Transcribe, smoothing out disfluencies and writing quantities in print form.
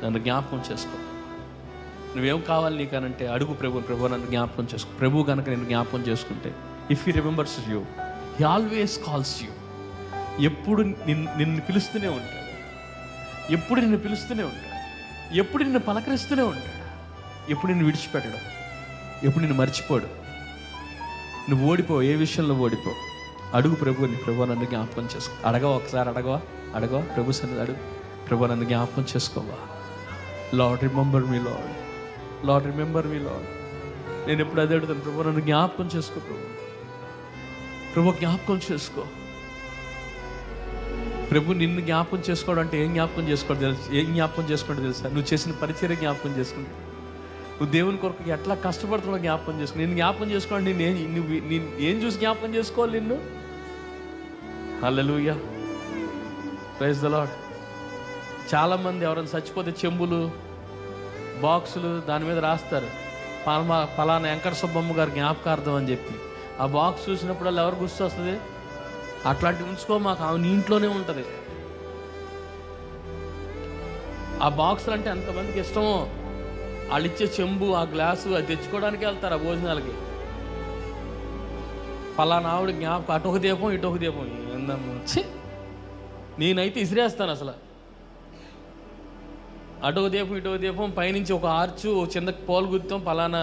నన్ను జ్ఞాపకం చేసుకో. నువ్వేం కావాలి నీకనంటే అడుగు ప్రభు నన్ను జ్ఞాపకం చేసుకో. ప్రభు కనుక నేను జ్ఞాపకం చేసుకుంటే, if he remembers you, he always calls you. ఎప్పుడు నిన్ను పిలుస్తూనే ఉంటాడు, ఎప్పుడు నిన్ను పిలుస్తూనే ఉంటాడు, ఎప్పుడు నిన్ను పలకరిస్తూనే ఉంటాడు, ఎప్పుడు నిన్ను విడిచిపెట్టడు, ఎప్పుడు నిన్ను మర్చిపోడు. నువ్వు ఓడిపో, ఏ విషయంలో ఓడిపో. అడుగు ప్రభుని, ప్రభు నన్ను జ్ఞాపకం చేసుకో. అడగవా ఒకసారి, అడగవా ప్రభు సన్నిధి అడుగు. ప్రభు నన్ను జ్ఞాపకం చేసుకోవా. Lord remember me lord, lord remember me lord. నేను ఎప్పుడు అదే అడుగుతాను, ప్రభు నన్ను జ్ఞాపకం చేసుకో. ప్రభు జ్ఞాపకం చేసుకో. ప్రభు నిన్ను జ్ఞాపకం చేసుకోవడం అంటే ఏం జ్ఞాపకం చేసుకోవడం తెలుసు? ఏం జ్ఞాపకం చేసుకోవడం తెలుసా? నువ్వు చేసిన పరిచర్య జ్ఞాపకం చేసుకుంటా, నువ్వు దేవుని కొరకు ఎట్లా కష్టపడుతున్నావు జ్ఞాపకం చేసుకో. నేను జ్ఞాపకం చేసుకోండి, నువ్వు ఏం చూసి జ్ఞాపకం చేసుకోవాలి నిన్ను? హల్లెలూయా, ప్రైజ్ ద లార్డ్. చాలామంది ఎవరైనా చచ్చిపోతే చెంబులు, బాక్సులు దాని మీద రాస్తారు ఫలానా వెంకట సుబ్బమ్మ గారు జ్ఞాపకార్థం అని చెప్పి. ఆ బాక్స్ చూసినప్పుడల్లా ఎవరు గుర్తు వస్తుంది? అట్లాంటివి ఉంచుకో మాకు, ఆమె నీ ఇంట్లోనే ఉంటుంది. ఆ బాక్సులు అంటే ఎంతమందికి ఇష్టమో. వాళ్ళు ఇచ్చే చెంబు, ఆ గ్లాసు అది తెచ్చుకోవడానికి వెళ్తారు ఆ భోజనాలకి. ఫలానా ఆవిడ జ్ఞాపకం, అటొక దీపం ఇటొక దీపం. ఏందమ్మా, నేనైతే ఇసిరేస్తాను అసలు. అటొక దీపం ఇటొక దీపం, పైనుంచి ఒక ఆర్చు, చిన్న పోలు గుర్తాం, ఫలానా